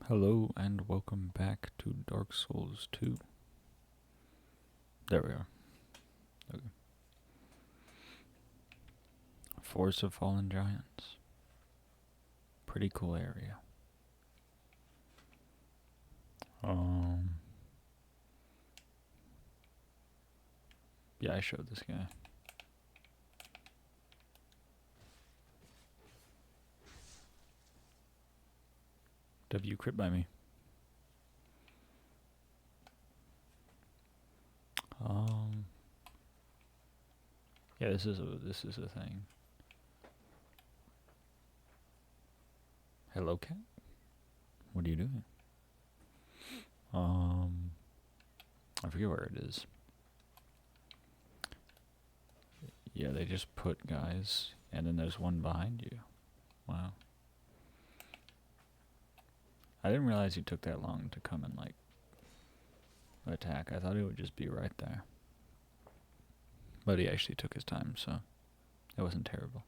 Hello and welcome back to Dark Souls 2. There we are. Okay. Forest of Fallen Giants. Pretty cool area. Yeah, I showed this guy. W crit by me. Yeah, this is a thing. Hello, cat. What are you doing? I forget where it is. Yeah, they just put guys, and then there's one behind you. Wow. I didn't realize he took that long to come and, like, attack. I thought he would just be right there. But he actually took his time, so it wasn't terrible.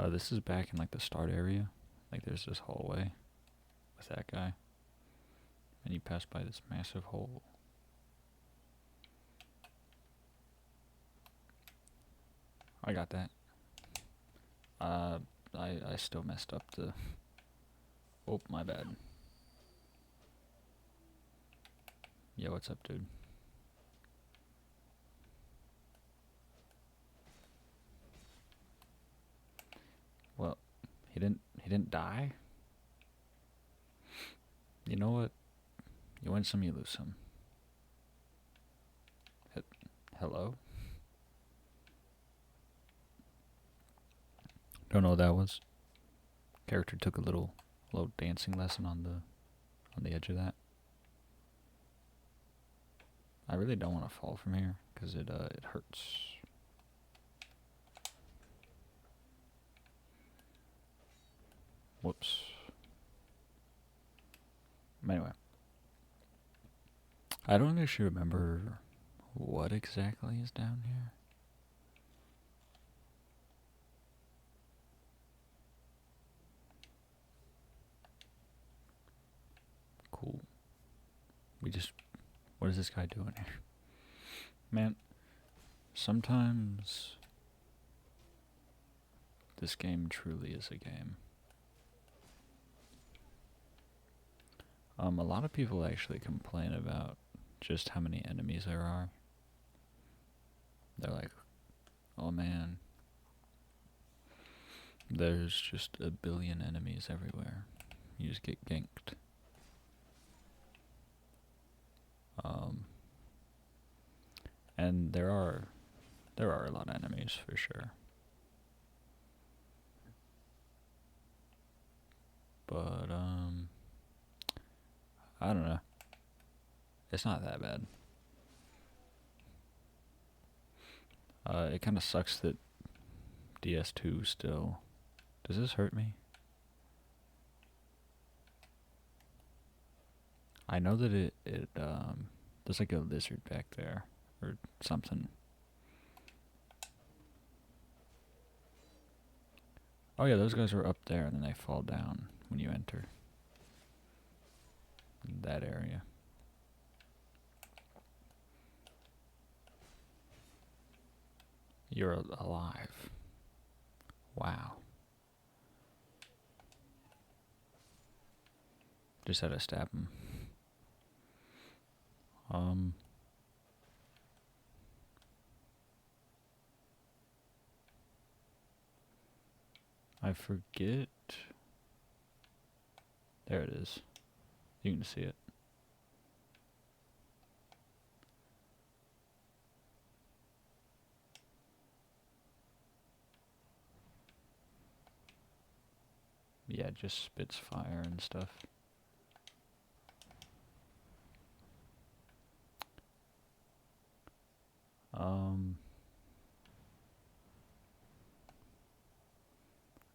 This is back in, like, the start area. Like, there's this hallway with that guy. And you pass by this massive hole. I got that. I still messed up the... Oh, my bad. Yeah, what's up, dude? Well, he didn't die? You know what? You win some, you lose some. Hello? Don't know what that was. Character took a little dancing lesson on the edge of that. I really don't want to fall from here because it hurts. Whoops. Anyway, I don't actually remember what exactly is down here. Cool. What is this guy doing here? Man, sometimes this game truly is a game. A lot of people actually complain about just how many enemies there are. They're like, oh man, there's just a billion enemies everywhere. You just get ganked. And there are a lot of enemies for sure. But I don't know. It's not that bad. It kind of sucks that DS2 still... Does this hurt me? I know that it there's like a lizard back there or something. Oh yeah, those guys are up there and then they fall down when you enter that area. You're alive. Wow. Just had to stab him. I forget. There it is. You can see it. Yeah, it just spits fire and stuff.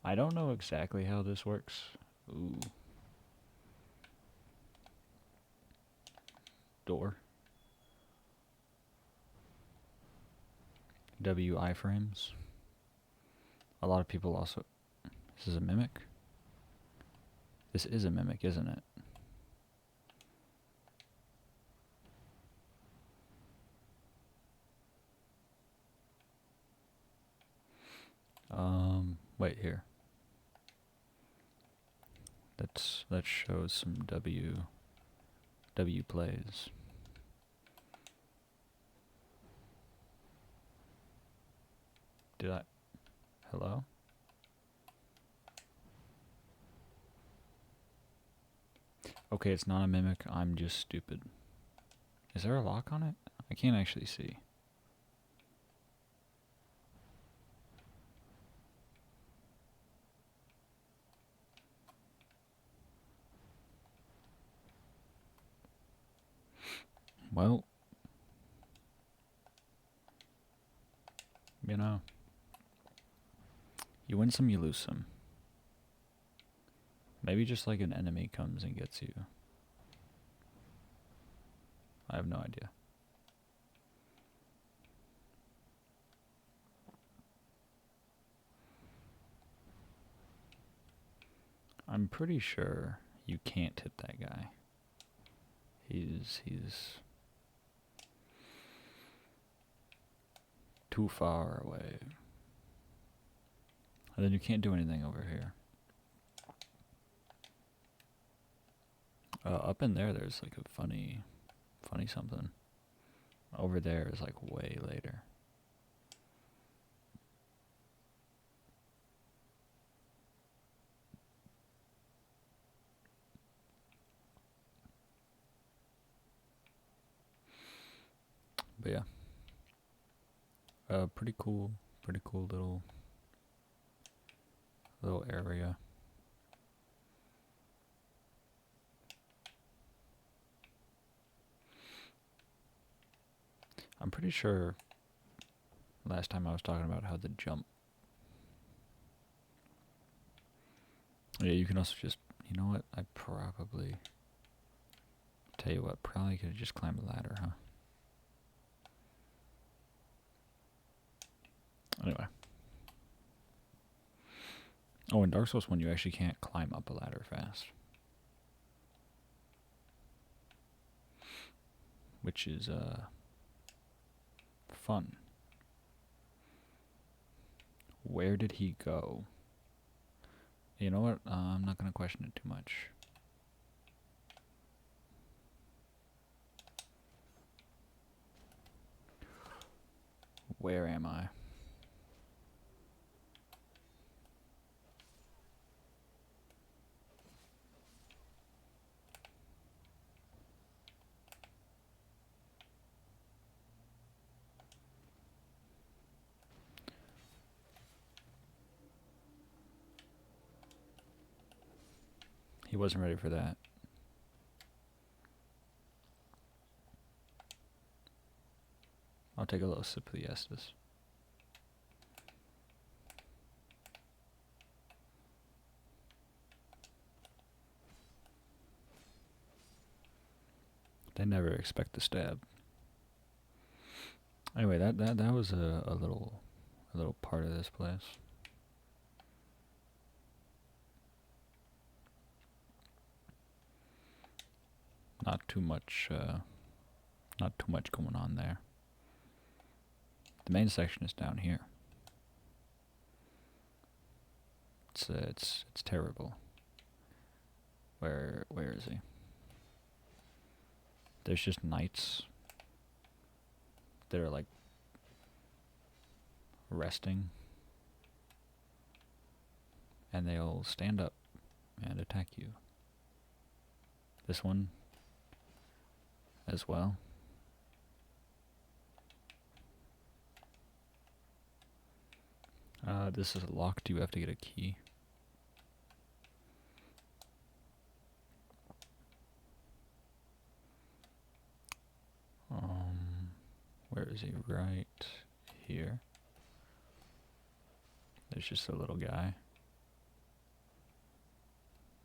I don't know exactly how this works. Ooh. Door. W iframes. A lot of people also... This is a mimic? This is a mimic, isn't it? Wait here. That shows some W plays. Did I? Hello? Okay, it's not a mimic. I'm just stupid. Is there a lock on it? I can't actually see. Well, you know, you win some, you lose some. Maybe just like an enemy comes and gets you. I have no idea. I'm pretty sure you can't hit that guy. He's too far away. And then you can't do anything over here. Up in there, there's like a funny something. Over there is like way later. But yeah. Pretty cool little area. I'm pretty sure last time I was talking about how the jump. Yeah, you can also just, you know what? I probably, tell you what, probably could have just climbed the ladder, huh? Anyway. Oh, in Dark Souls 1, you actually can't climb up a ladder fast. Which is, fun. Where did he go? You know what? I'm not going to question it too much. Where am I? He wasn't ready for that. I'll take a little sip of the Estus. They never expect the stab. Anyway, that was a little part of this place. Not too much going on there. The main section is down here. It's terrible. Where is he? There's just knights that are like resting, and they'll stand up and attack you. This one as well. This is locked. You have to get a key. Where is he? Right here. There's just a little guy.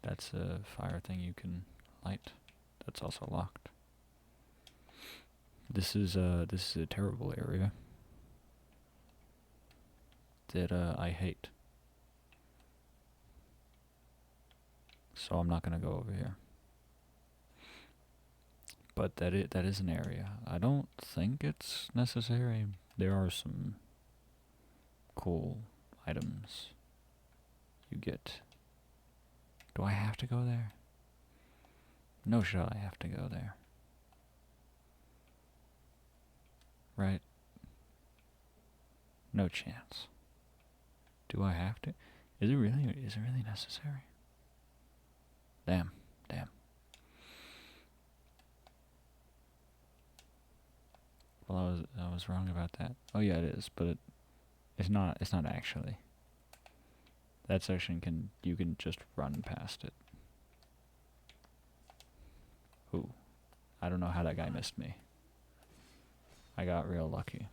That's a fire thing you can light. That's also locked. This is a terrible area that I hate. So I'm not gonna go over here. But that is an area. I don't think it's necessary. There are some cool items you get. Do I have to go there? No shot I have to go there. Right? No chance. Do I have to? Is it really necessary? Damn. Well, I was wrong about that. Oh yeah, it is, but it's not actually. That section you can just run past it. Ooh. I don't know how that guy missed me. I got real lucky.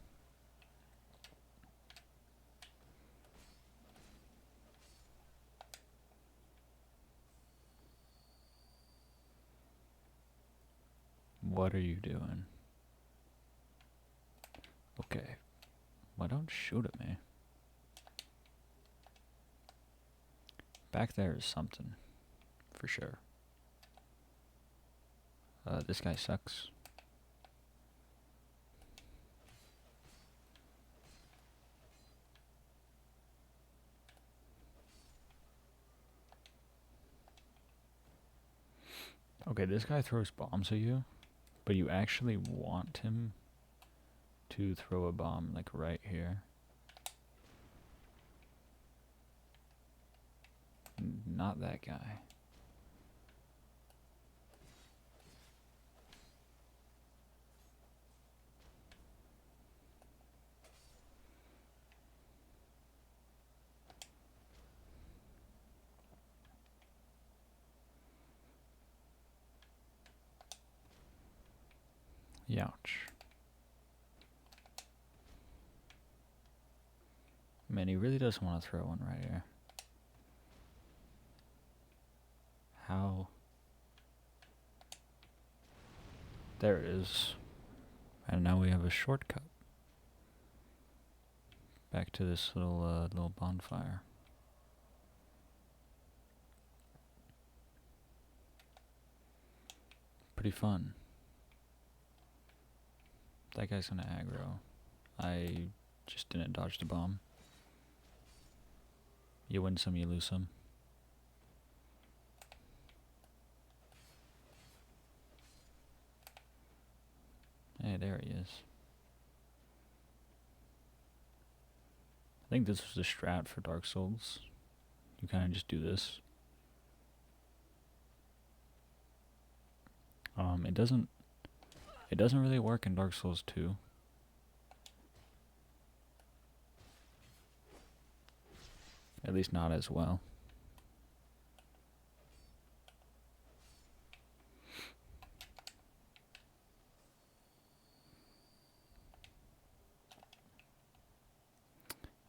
What are you doing? Okay. Well, don't shoot at me. Back there is something. For sure. This guy sucks. Okay, this guy throws bombs at you, but you actually want him to throw a bomb, like, right here. Not that guy. Youch. Man, he really does want to throw one right here. How? There it is. And now we have a shortcut. Back to this little bonfire. Pretty fun. That guy's gonna aggro. I just didn't dodge the bomb. You win some, you lose some. Hey, there he is. I think this was the strat for Dark Souls. You kind of just do this. It doesn't really work in Dark Souls 2. At least not as well.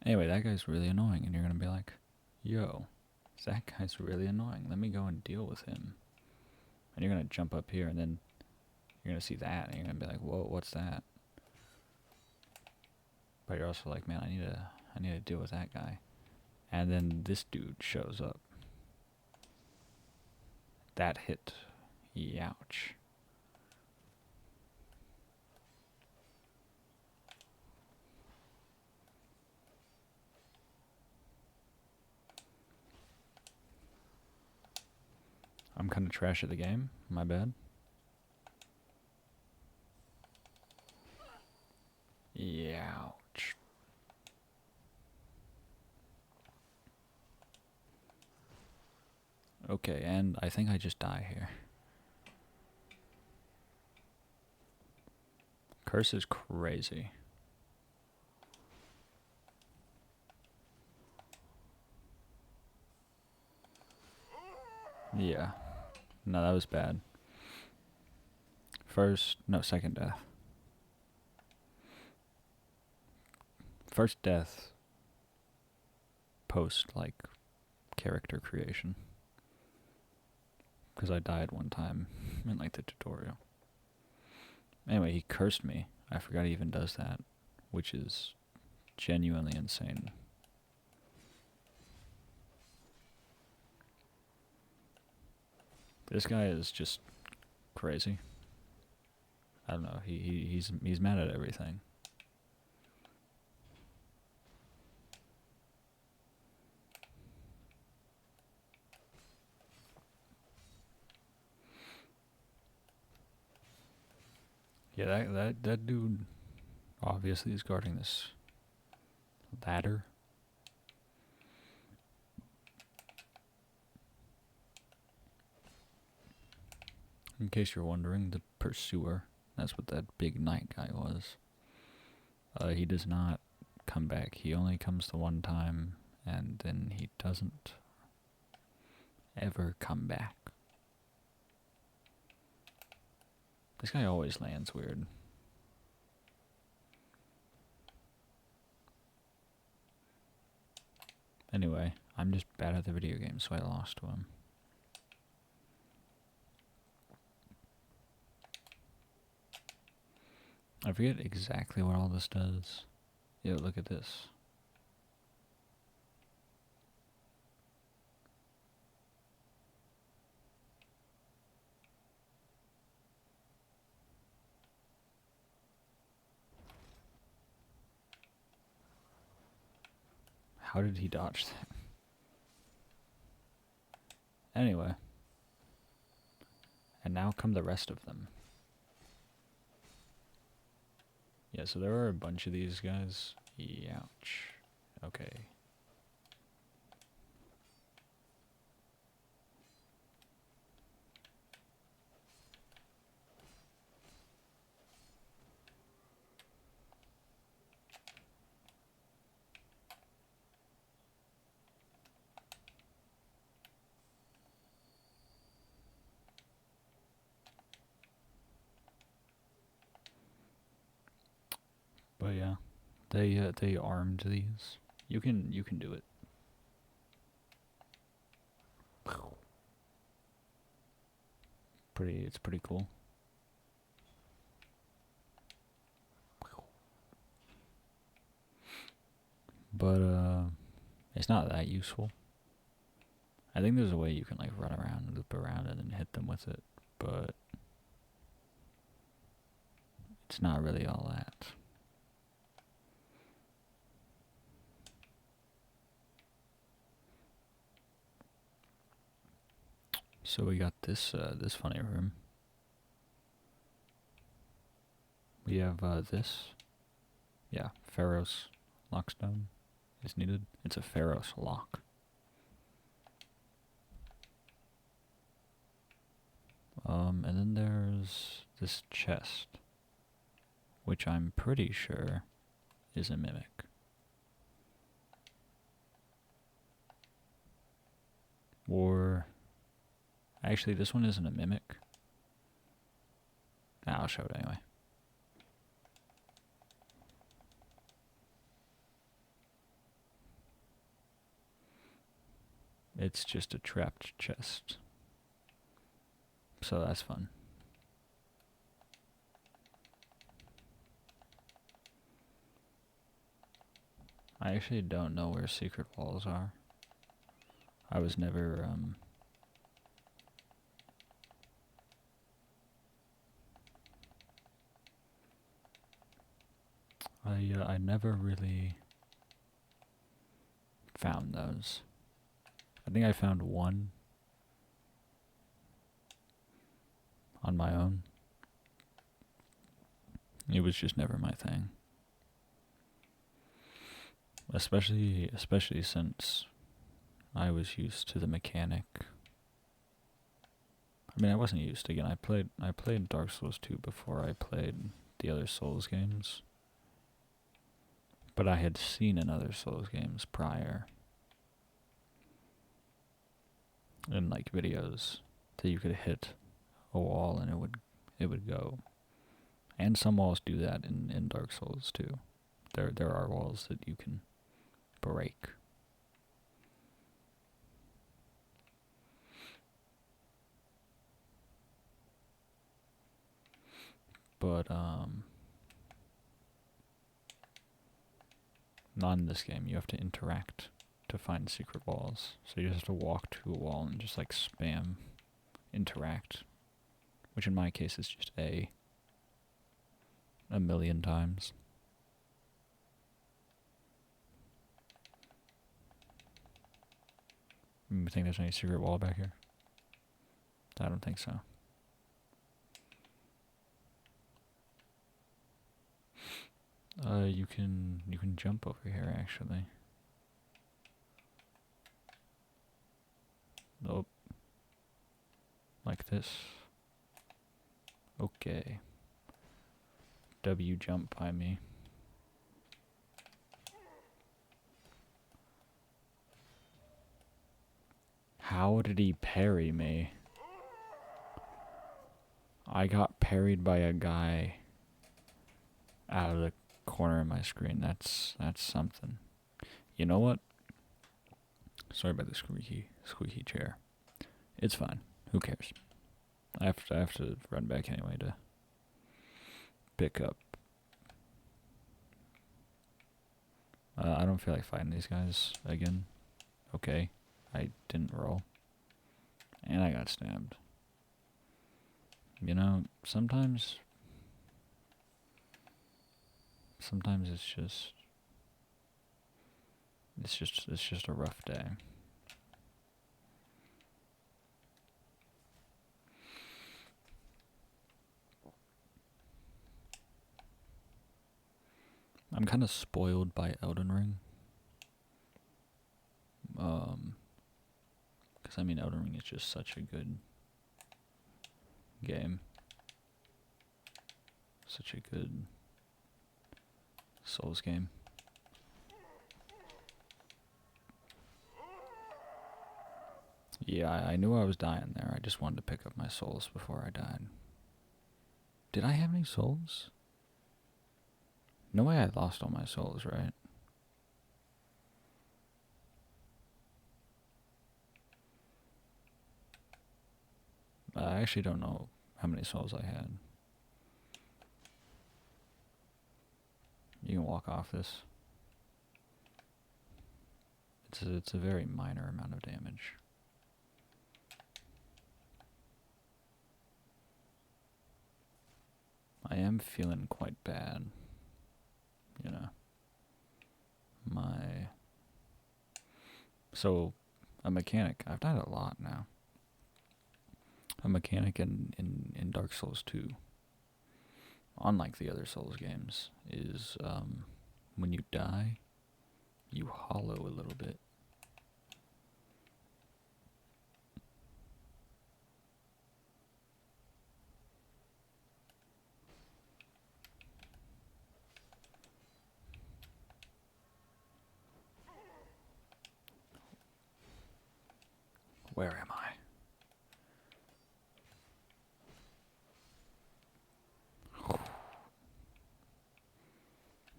Anyway, that guy's really annoying, and you're gonna be like, yo, that guy's really annoying. Let me go and deal with him. And you're gonna jump up here, and then you're gonna see that, and you're gonna be like, whoa, what's that? But you're also like, man, I need to deal with that guy. And then this dude shows up. That hit. Youch. I'm kind of trash at the game. My bad. Youch. Okay, and I think I just die here. Curse is crazy. Yeah. No, that was bad. Second death. First death post, like, character creation. Because I died one time in, like, the tutorial. Anyway, he cursed me. I forgot he even does that, which is genuinely insane. This guy is just crazy. I don't know. He's mad at everything. Yeah, that dude obviously is guarding this ladder. In case you're wondering, the pursuer, that's what that big knight guy was. He does not come back. He only comes the one time, and then he doesn't ever come back. This guy always lands weird. Anyway, I'm just bad at the video game, so I lost to him. I forget exactly what all this does. Yo, look at this. How did he dodge that? Anyway. And now come the rest of them. Yeah, so there are a bunch of these guys. Ouch. Okay. But yeah, they armed these. You can do it. It's pretty cool. But it's not that useful. I think there's a way you can like run around and loop around and then hit them with it, but it's not really all that. So we got this this funny room. We have this. Yeah, Pharos lockstone is needed. It's a Pharos lock. And then there's this chest, which I'm pretty sure is a mimic. Or, actually this one isn't a mimic. Nah, I'll show it anyway. It's just a trapped chest. So that's fun. I actually don't know where secret walls are. I was never, I never really found those. I think I found one on my own. It was just never my thing. Especially since I was used to the mechanic. I mean, I wasn't used. Again, I played Dark Souls 2 before I played the other Souls games. But I had seen in other Souls games prior. In like videos that you could hit a wall and it would go. And some walls do that in Dark Souls too. There are walls that you can break. But not in this game. You have to interact to find secret walls. So you just have to walk to a wall and just like spam interact, which in my case is just a million times. You think there's any secret wall back here? I don't think so. You can jump over here actually. Nope. Like this. Okay. W jump by me. How did he parry me? I got parried by a guy out of the corner of my screen. That's something. You know what? Sorry about the squeaky chair. It's fine. Who cares? I have to run back anyway to pick up. I don't feel like fighting these guys again. Okay. I didn't roll. And I got stabbed. You know, sometimes it's just a rough day. I'm kind of spoiled by Elden Ring. Because I mean, Elden Ring is just such a good game. Such a good Souls game. Yeah, I knew I was dying there. I just wanted to pick up my souls before I died. Did I have any souls? No way I lost all my souls, right? I actually don't know how many souls I had. You can walk off this. It's a very minor amount of damage. I am feeling quite bad. You know. So, a mechanic. I've died a lot now. A mechanic in Dark Souls 2, unlike the other Souls games, is when you die, you hollow a little bit. Where am I?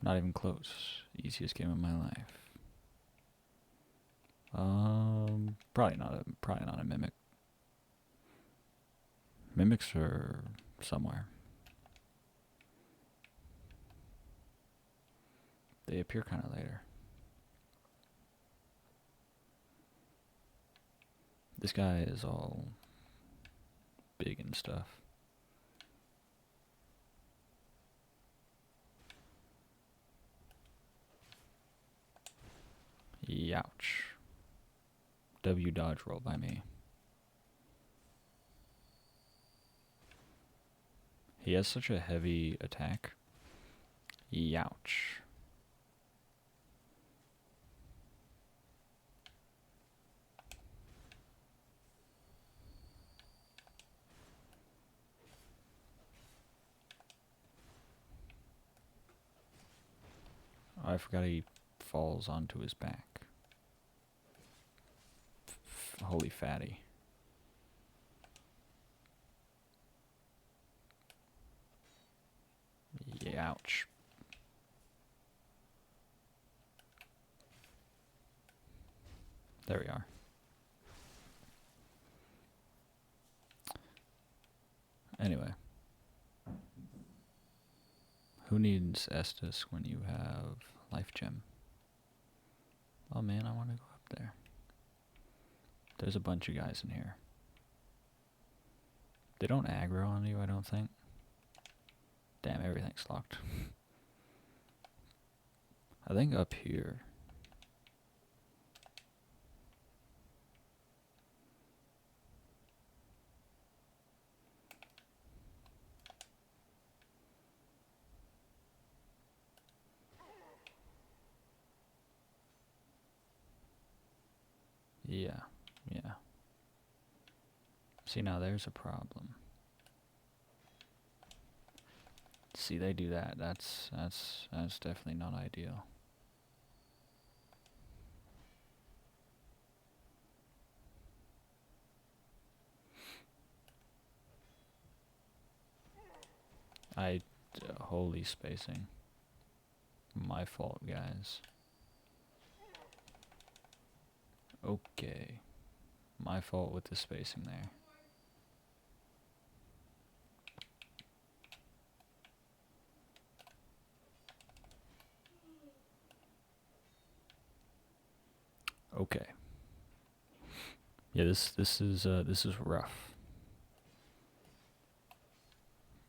Not even close. Easiest game of my life. Probably not a mimic. Mimics are somewhere. They appear kind of later. This guy is all big and stuff. Youch. W dodge roll by me. He has such a heavy attack. Youch. I forgot he falls onto his back. Holy fatty. Ouch. There we are. Anyway. Who needs Estus when you have Life Gem? Oh man, I want to go up there. There's a bunch of guys in here. They don't aggro on you, I don't think. Damn, everything's locked. I think up here. Yeah, yeah. See, now there's a problem. See, they do that. That's definitely not ideal. Holy spacing. My fault, guys. Okay. My fault with the spacing there. Okay. Yeah, this is rough.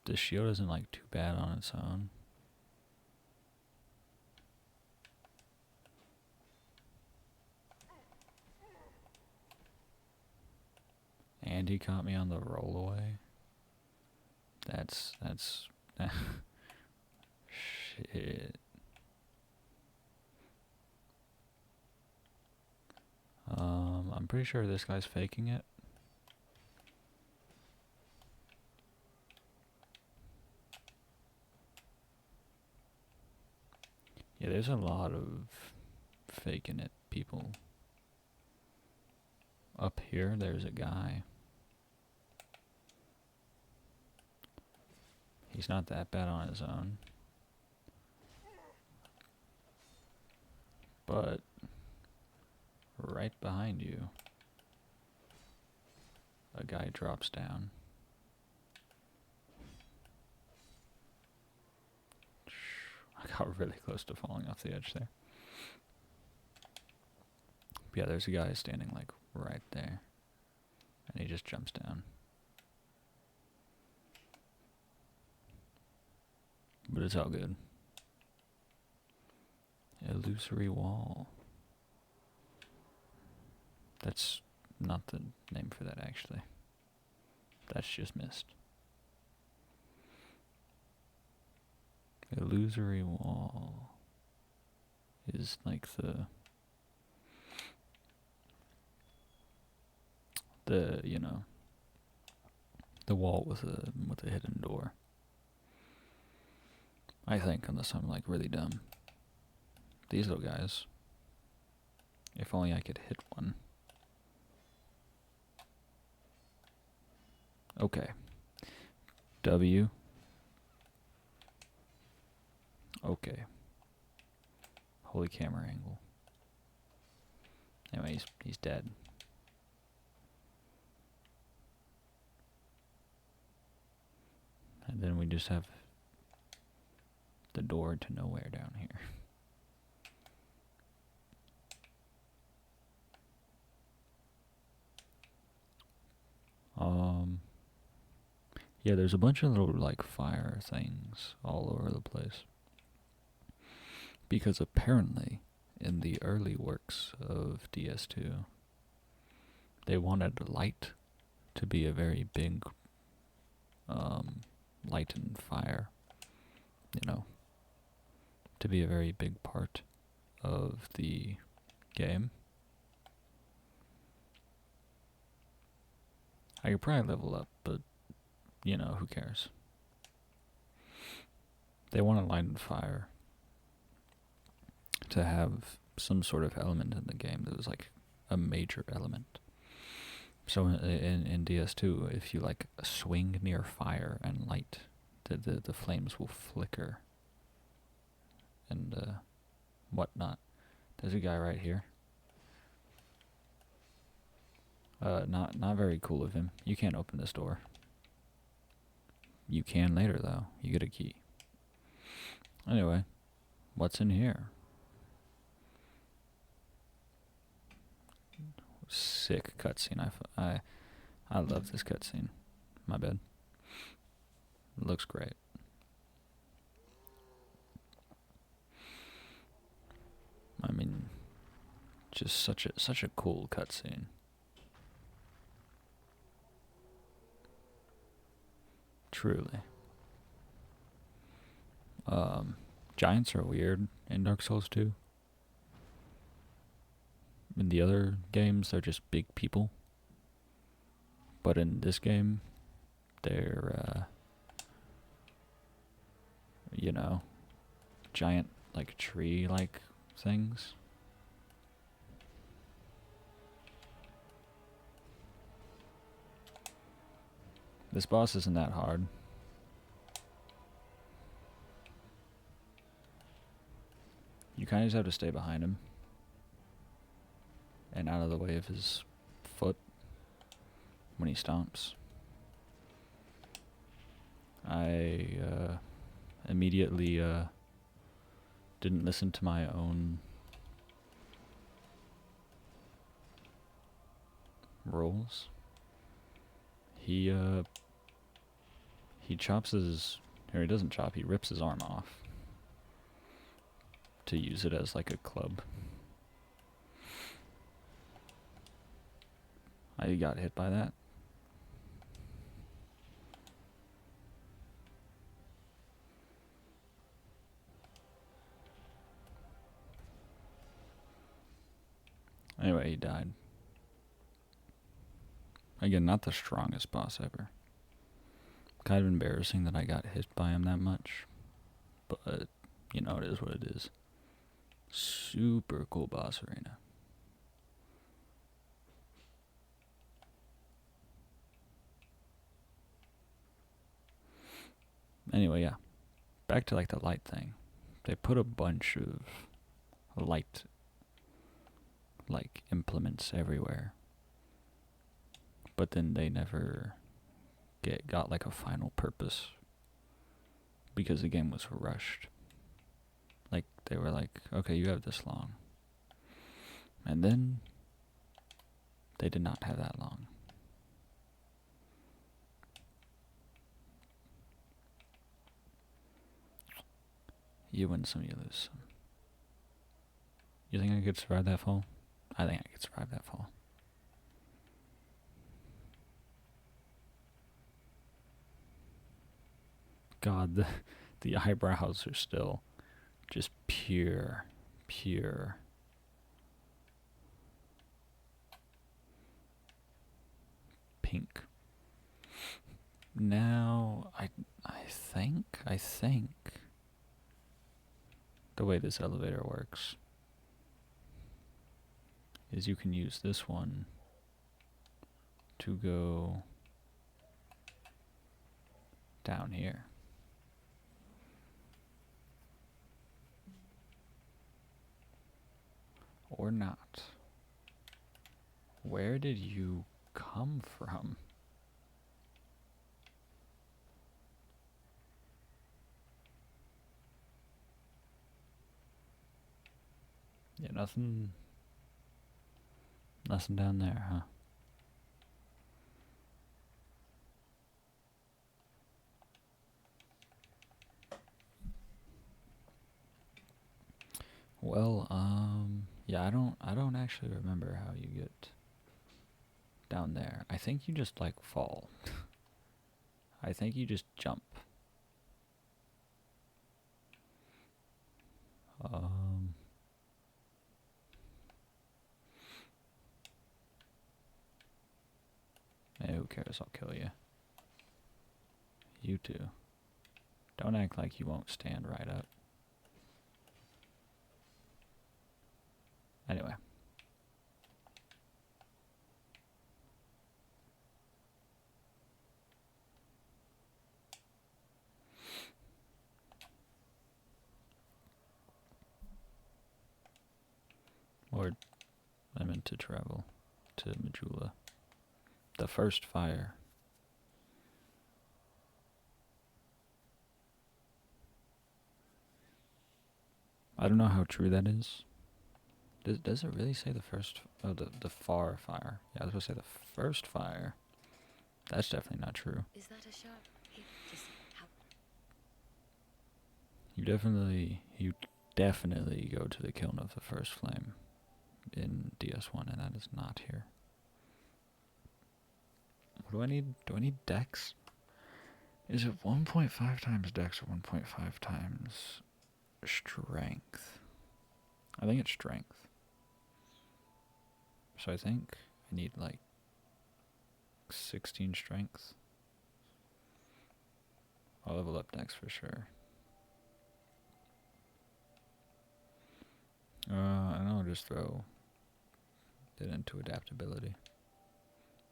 This shield isn't like too bad on its own. And he caught me on the rollaway. That's shit. I'm pretty sure this guy's faking it. Yeah, there's a lot of faking it people. Up here, there's a guy. He's not that bad on his own. But right behind you, a guy drops down. I got really close to falling off the edge there. But yeah, there's a guy standing like right there. And he just jumps down. But it's all good. Illusory wall. That's not the name for that, actually. That's just missed. Illusory wall is like the you know, the wall with a hidden door. I think, unless I'm like really dumb. These little guys. If only I could hit one. Okay. W. Okay. Holy camera angle. Anyway, he's dead. And then we just have the door to nowhere down here. Yeah, there's a bunch of little like fire things all over the place. Because apparently, in the early works of DS2, they wanted light to be a very big light and fire, you know, to be a very big part of the game. I could probably level up, but, you know, who cares? They wanted light and fire to have some sort of element in the game that was like a major element. So in DS2, if you like swing near fire and light, the flames will flicker and whatnot. There's a guy right here. Not very cool of him. You can't open this door. You can later though. You get a key. Anyway, what's in here? Sick cutscene. I love this cutscene. My bad. It looks great. I mean, just such a cool cutscene. Truly. Giants are weird in Dark Souls 2. In the other games, they're just big people. But in this game, they're, giant, like, tree-like things. This boss isn't that hard. You kind of just have to stay behind him and out of the way of his foot when he stomps. I immediately didn't listen to my own rules. He chops his, or he doesn't chop, he rips his arm off to use it as like a club. I got hit by that. Anyway, he died. Again, not the strongest boss ever. Kind of embarrassing that I got hit by him that much. But, it is what it is. Super cool boss arena. Anyway, yeah. Back to like the light thing. They put a bunch of light like implements everywhere. But then they never got like a final purpose because the game was rushed. Like they were like, okay, you have this long. And then they did not have that long. You win some, you lose some. You think I could survive that fall? I think I could survive that fall. God, the eyebrows are still just pure pink. Now, I think the way this elevator works is you can use this one to go down here. Or not. Where did you come from? Yeah, nothing down there, huh? Well, yeah, I don't actually remember how you get down there. I think you just like fall. I think you just jump. Hey, who cares? I'll kill you. You too. Don't act like you won't stand right up. Anyway. Or I meant to travel to Majula. The first fire. I don't know how true that is. Does it really say the first? Oh, the far fire. Yeah, I was supposed to say the first fire That's definitely not true. Is that a sharp? Just how? You definitely go to the Kiln of the First Flame in DS1, and that is not here. What do I need? Do I need Dex? Is it 1.5 times Dex or 1.5 times Strength? I think it's Strength. So I think I need like 16 Strength. I'll level up Dex for sure. And I'll just throw it into adaptability.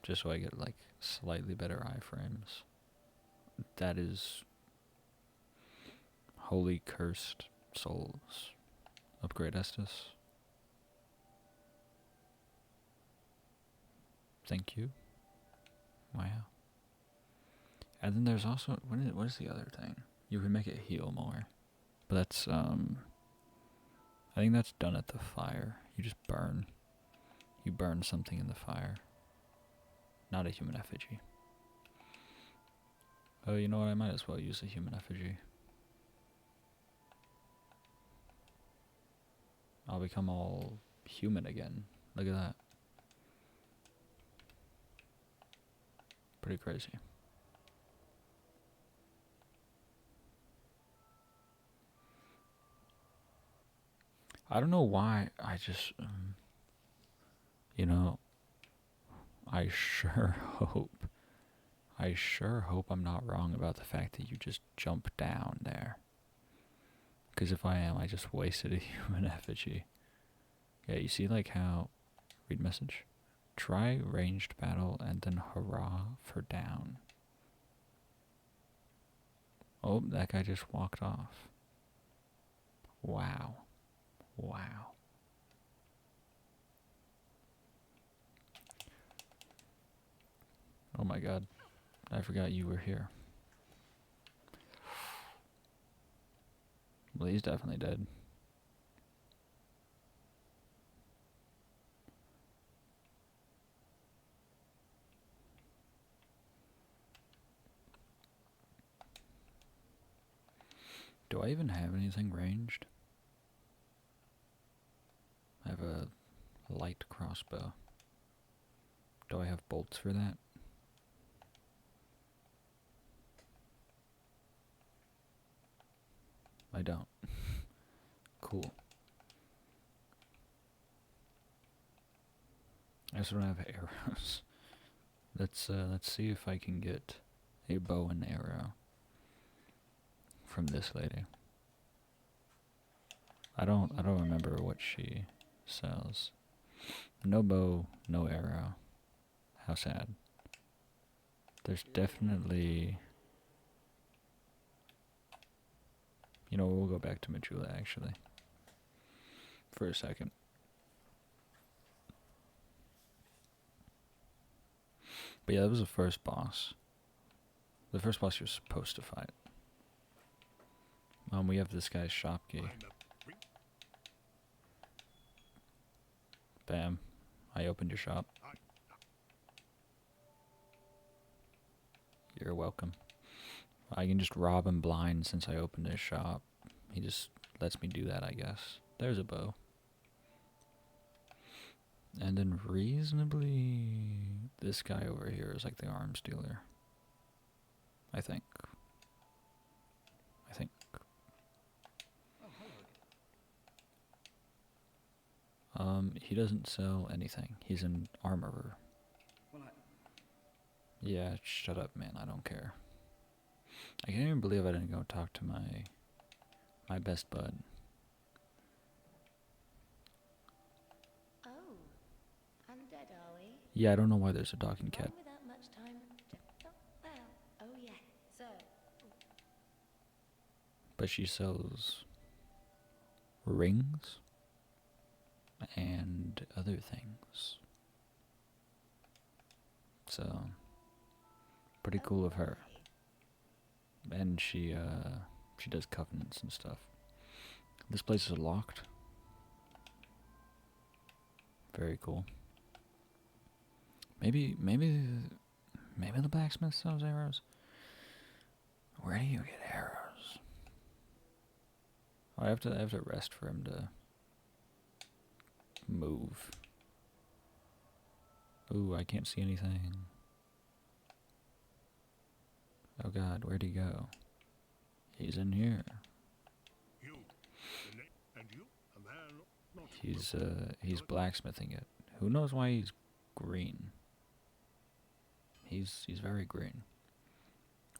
Just so I get like slightly better iframes. That is Holy Cursed Souls. Upgrade Estus. Thank you. Wow. And then there's also, what is the other thing? You can make it heal more. But that's, I think that's done at the fire. You just burn. You burn something in the fire. Not a human effigy. Oh, you know what? I might as well use a human effigy. I'll become all human again. Look at that. Pretty crazy. I don't know why. I just, you know, I sure hope I'm not wrong about the fact that you just jump down there. Because if I am, I just wasted a human effigy. Yeah, you see like how, read message. Try ranged battle and then hurrah for down. Oh, that guy just walked off. Wow. Wow. Oh my god. I forgot you were here. Well, he's definitely dead. Do I even have anything ranged? I have a light crossbow. Do I have bolts for that? I don't. Cool. I also don't have arrows. Let's see if I can get a bow and arrow from this lady. I don't remember what she sells. No bow, no arrow. How sad. There's definitely, you know, we'll go back to Majula actually for a second. But yeah, that was the first boss. The first boss you're supposed to fight. We have this guy's shop key. Bam. I opened your shop. You're welcome. I can just rob him blind since I opened his shop. He just lets me do that, I guess. There's a bow. And then reasonably, this guy over here is like the arms dealer. I think. He doesn't sell anything. He's an armorer. Yeah, shut up, man. I don't care. I can't even believe I didn't go talk to my best bud. Oh, undead, are we? Yeah, I don't know why there's a talking cat. Without much time. Well, oh yeah. So. But she sells rings and other things. So, pretty cool of her. And she does covenants and stuff. This place is locked. Very cool. Maybe Maybe the blacksmith sells arrows. Where do you get arrows? Oh, I have to rest for him to move. Ooh, I can't see anything. Oh God, where'd he go? He's in here. He's blacksmithing it. Who knows why he's green? He's very green.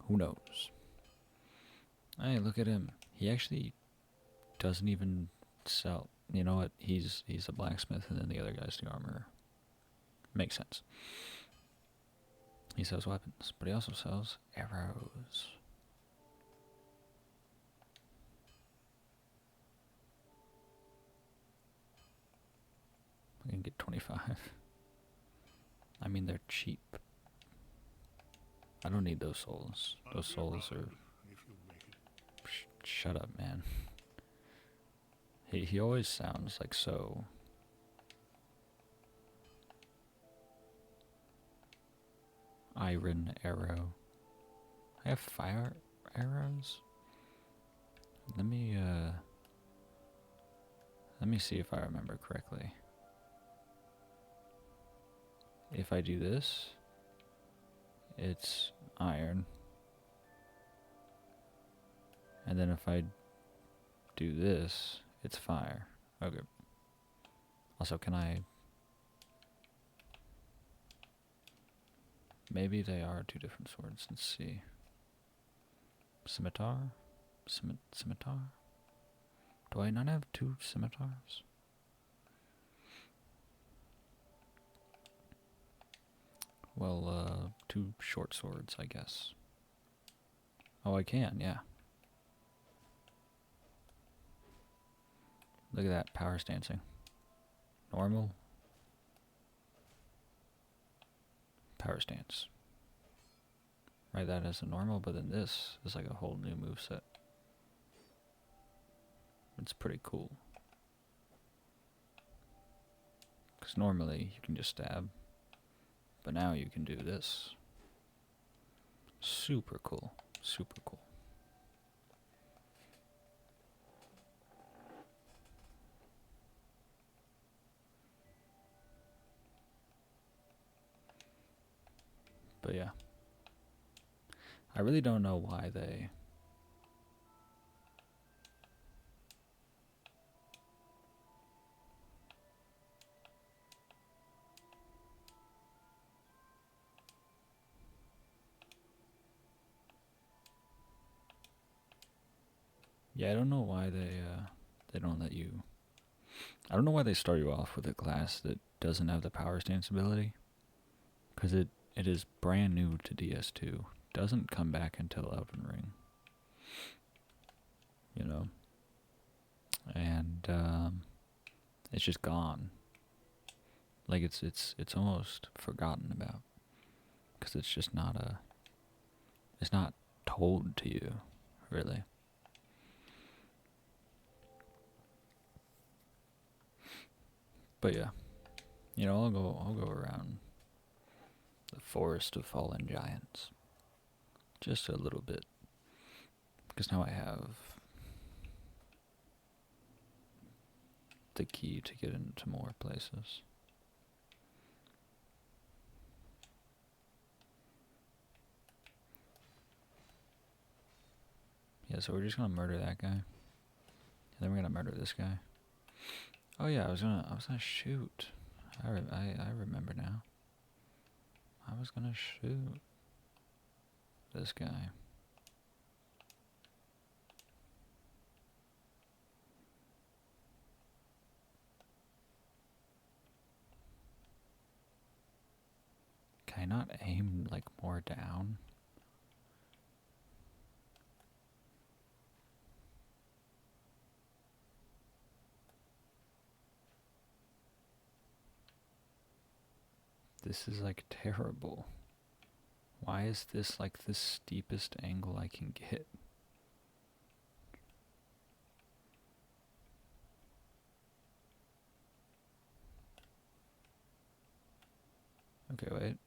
Who knows? Hey, look at him. He actually doesn't even sell. You know what? He's a blacksmith, and then the other guy's the armorer. Makes sense. He sells weapons, but he also sells arrows. I can get 25. I mean, they're cheap. I don't need those souls. Those souls are... Shut up, man. He always sounds like so... Iron arrow. I have fire arrows? Let me see if I remember correctly. If I do this, it's iron. And then if I do this, it's fire. Okay. Also, can I... Maybe they are two different swords. Let's see. Scimitar? Scimitar? Do I not have two scimitars? Well, two short swords, I guess. Oh, I can, yeah. Look at that, power stancing. Normal. Power stance. Write that as a normal, but then this is like a whole new moveset. It's pretty cool. Because normally you can just stab, but now you can do this. Super cool. Super cool. But yeah. I really don't know why they... Yeah, I don't know why they don't let you... I don't know why they start you off with a class that doesn't have the power stance ability. Because it is brand new to DS2. Doesn't come back until Elden Ring. You know? And it's just gone. Like it's almost forgotten about. Because it's just not a... It's not told to you, really. But yeah, you know, I'll go around the Forest of Fallen Giants, just a little bit, because now I have the key to get into more places. Yeah, so we're just gonna murder that guy, and then we're gonna murder this guy. Oh yeah, I was gonna shoot. I remember now. I was gonna shoot this guy. Can I not aim like more down? This is like terrible. Why is this like the steepest angle I can get? Okay, wait.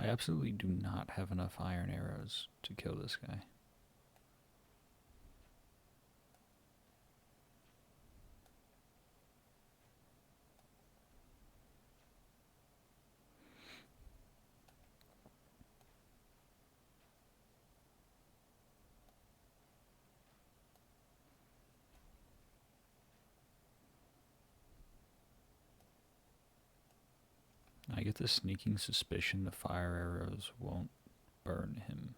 I absolutely do not have enough iron arrows to kill this guy. I get the sneaking suspicion the fire arrows won't burn him.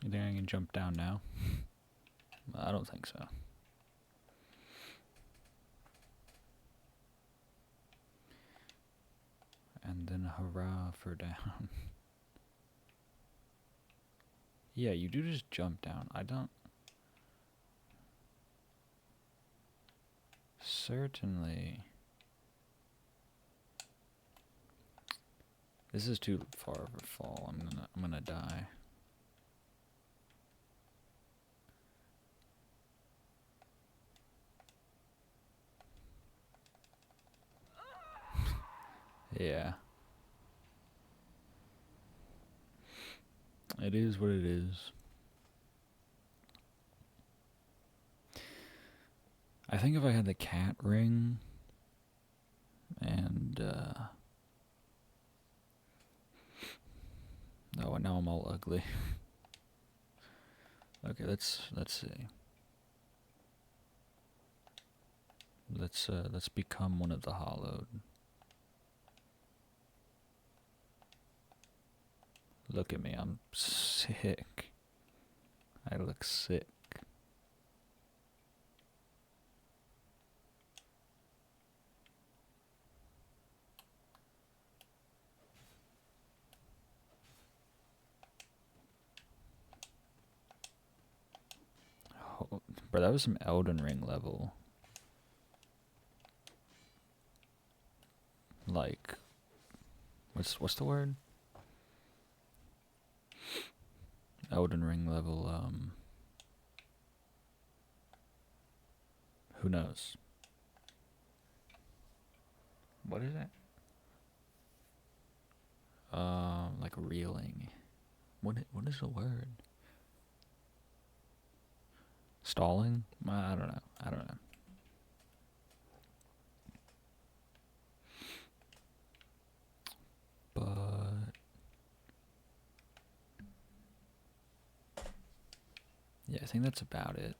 You think I can jump down now? I don't think so. And then hurrah for down. Yeah, you do just jump down. I don't... Certainly. This is too far of a fall. I'm gonna die. Yeah. It is what it is. I think if I had the cat ring and oh, now I'm all ugly. Okay, let's see. Let's become one of the hollowed. Look at me, I'm sick. I look sick. Oh, bro, that was some Elden Ring level. Like, what's the word? Elden Ring level, who knows? What is it? Like reeling. What is the word? Stalling? I don't know. But yeah, I think that's about it.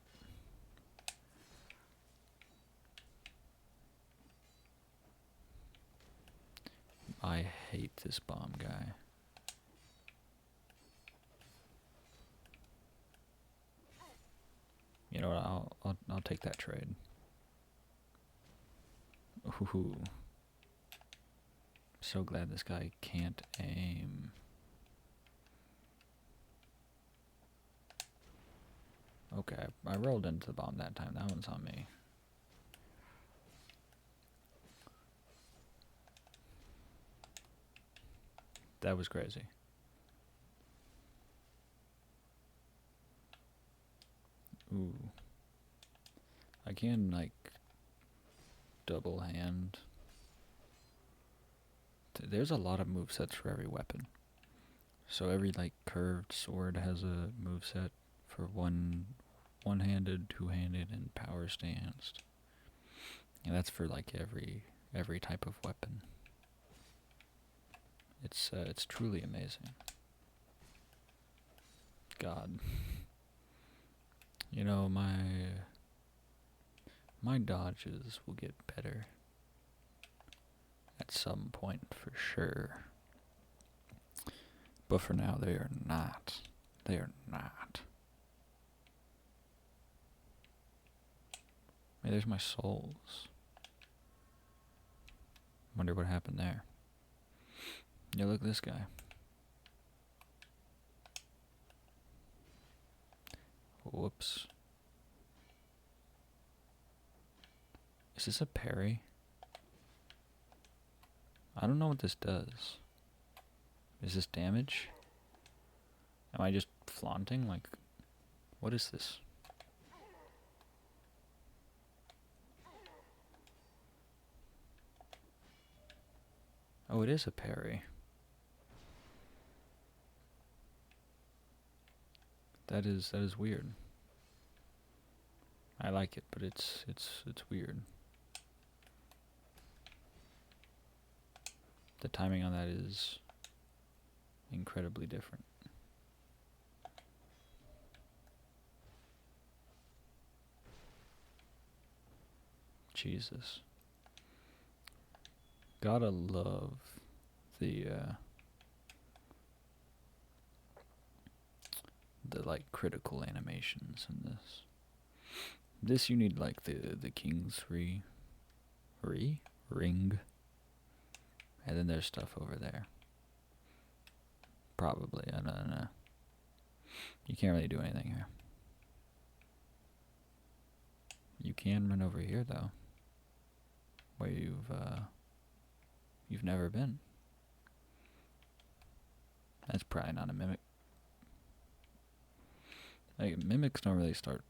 I hate this bomb guy. You know what? I'll take that trade. Ooh. So glad this guy can't aim. Okay, I rolled into the bomb that time. That one's on me. That was crazy. Ooh. I can, like, double hand. There's a lot of movesets for every weapon. So every, like, curved sword has a moveset for one-handed, two-handed, and power stance. And that's for, like, every type of weapon. It's truly amazing. God. You know, my dodges will get better at some point for sure. But for now, they are not. They are not. Hey, there's my souls. Wonder what happened there. Yeah, look at this guy. Whoops. Is this a parry? I don't know what this does. Is this damage? Am I just flaunting? Like, what is this? Oh, it is a parry. That is weird. I like it, but it's weird. The timing on that is incredibly different. Jesus. Gotta love the like critical animations in this. This you need like the King's ring, and then there's stuff over there. Probably, I don't know. You can't really do anything here. You can run over here though, where you've never been. That's probably not a mimic. Like, mimics don't really start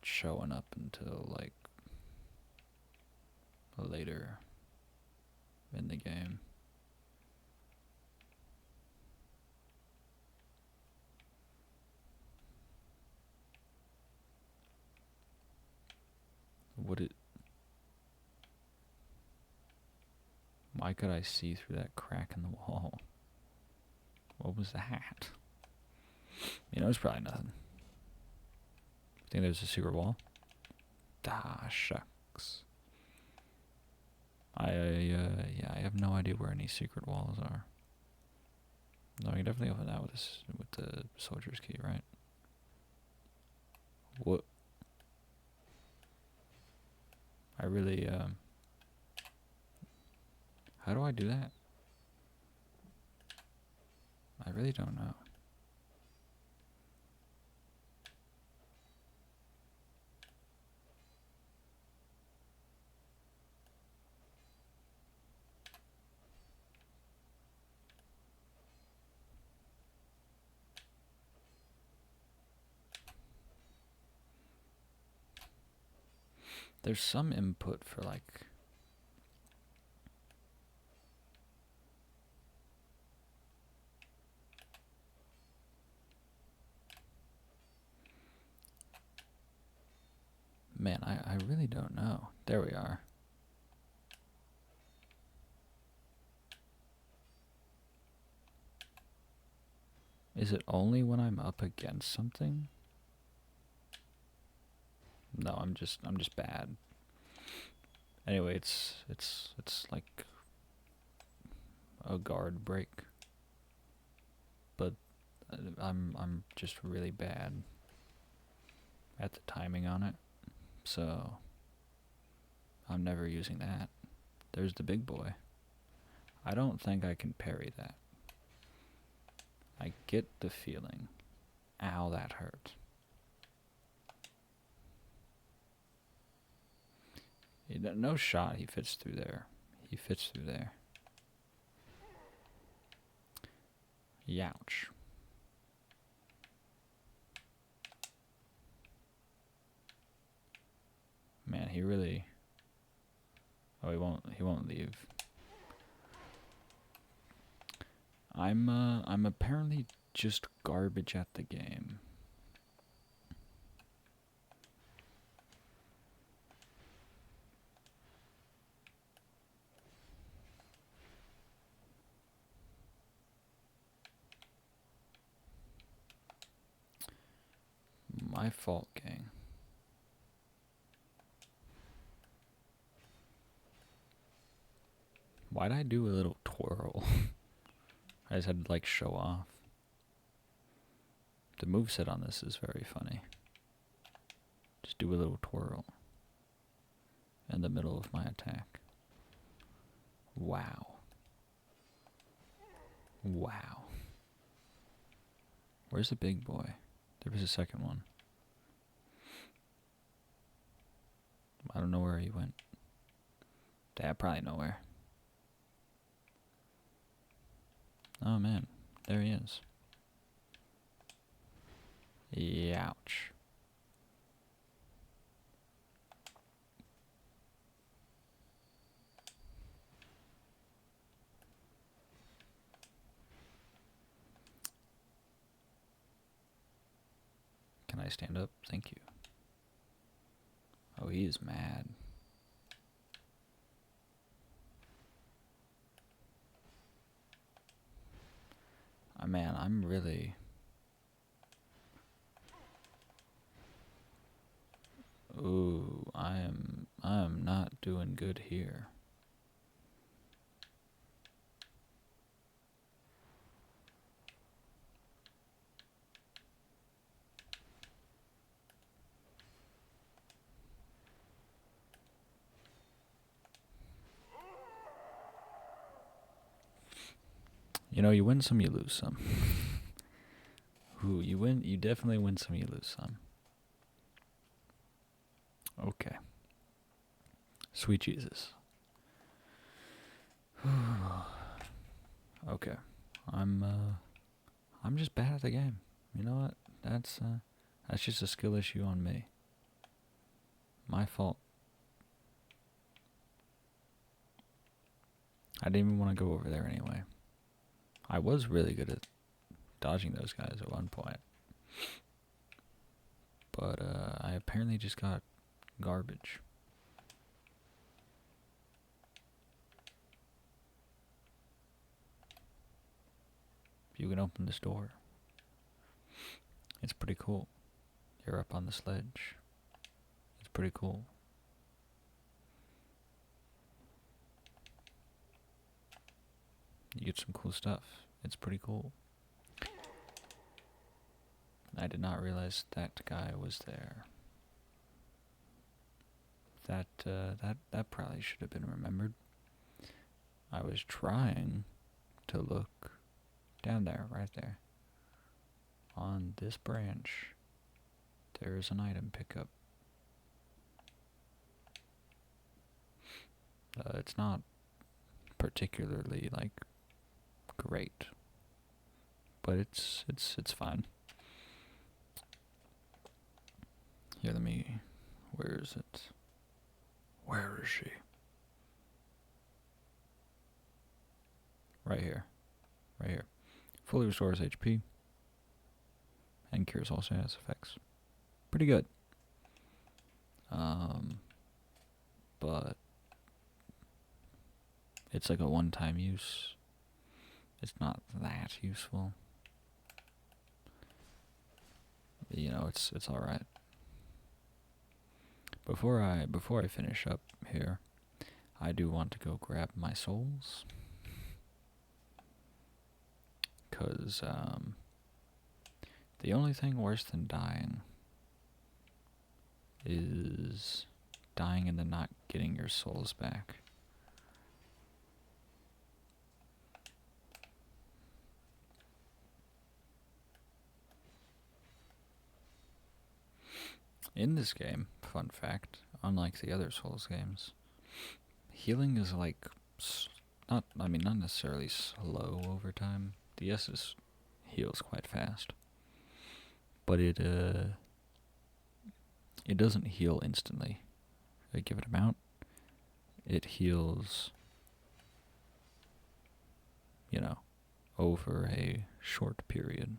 showing up until like later in the game. Why could I see through that crack in the wall? What was that? You know, it's probably nothing. Think there's a secret wall? Ah, shucks. Yeah, I have no idea where any secret walls are. No, I can definitely open that with the soldier's key, right? What? I really, how do I do that? I really don't know. There's some input for like... Man, I really don't know. There we are. Is it only when I'm up against something? No, I'm just bad. Anyway, it's like a guard break, but I'm just really bad at the timing on it, so I'm never using that. There's the big boy. I don't think I can parry that. I get the feeling. Ow, that hurt. No shot, he fits through there. He fits through there. Youch. Man, he really... Oh, he won't leave. I'm apparently just garbage at the game. My fault, gang. Why'd I do a little twirl? I just had to like show off. The moveset on this is very funny. Just do a little twirl in the middle of my attack. Wow. Wow. Where's the big boy? There was a second one. I don't know where he went. Probably nowhere. Oh man, there he is. Youch. Can I stand up? Thank you. Oh, he is mad. Oh, man, I'm really... Ooh, I am not doing good here. You know, you win some, you lose some. Ooh, you definitely win some, you lose some. Okay. Sweet Jesus. Okay. I'm just bad at the game. You know what? That's just a skill issue on me. My fault. I didn't even want to go over there anyway. I was really good at dodging those guys at one point. But I apparently just got garbage. You can open this door. It's pretty cool. You're up on the sledge. It's pretty cool. You get some cool stuff. It's pretty cool. I did not realize that guy was there. That probably should have been remembered. I was trying to look down there, right there. On this branch, there is an item pickup. It's not particularly like great, but it's fine. Here, let me. Where is it? Where is she? Right here. Right here. Fully restores HP and cures all status effects. Pretty good. But it's like a one-time use. It's not that useful. You know, it's all right. Before I finish up here, I do want to go grab my souls. 'Cause the only thing worse than dying is dying and then not getting your souls back. In this game, fun fact, unlike the other Souls games, healing is like not necessarily slow over time. The Estus heals quite fast, but it doesn't heal instantly. If I give it a mount, it heals, you know, over a short period.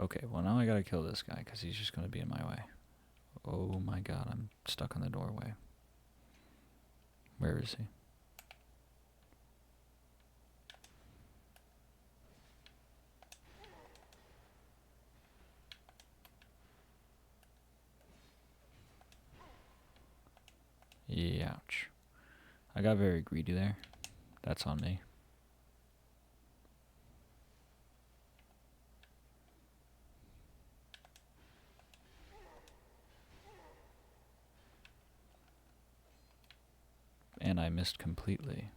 Okay, well now I gotta kill this guy because he's just gonna be in my way. Oh my god, I'm stuck on the doorway. Where is he? Ouch. I got very greedy there. That's on me. And I missed completely.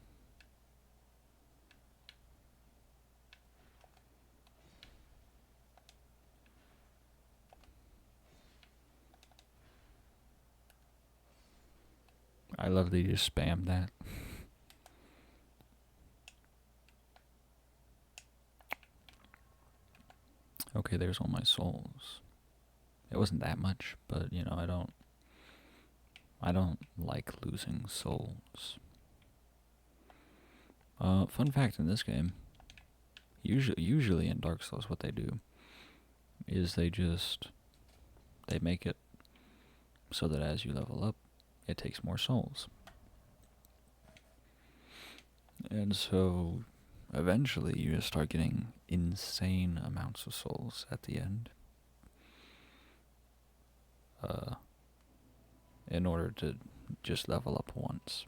I love that you just spam that. Okay, there's all my souls. It wasn't that much, but you know, I don't like losing souls. Fun fact in this game, usually in Dark Souls what they do is they make it so that as you level up, it takes more souls. And so eventually you just start getting insane amounts of souls at the end. In order to just level up once.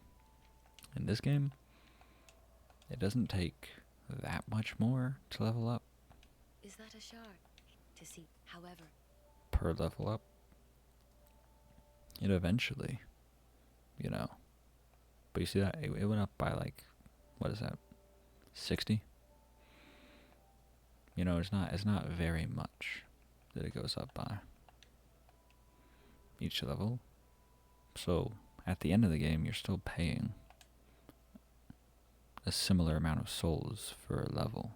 In this game, it doesn't take that much more to level up. Is that a shard? To see, however. Per level up. It eventually, you know. But you see that? It went up by like, what is that? 60? You know, it's not very much that it goes up by each level. So, at the end of the game, you're still paying a similar amount of souls for a level.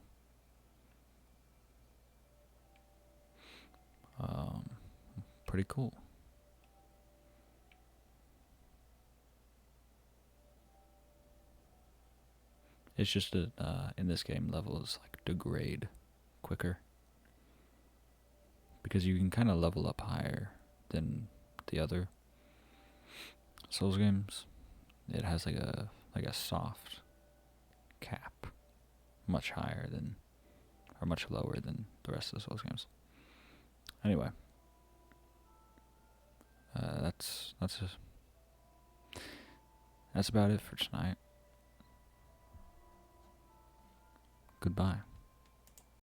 Pretty cool. It's just that in this game, levels like degrade quicker because you can kind of level up higher than the other Souls games. It has like a soft cap, much higher than, or much lower than the rest of the Souls games. Anyway, that's about it for tonight. Goodbye.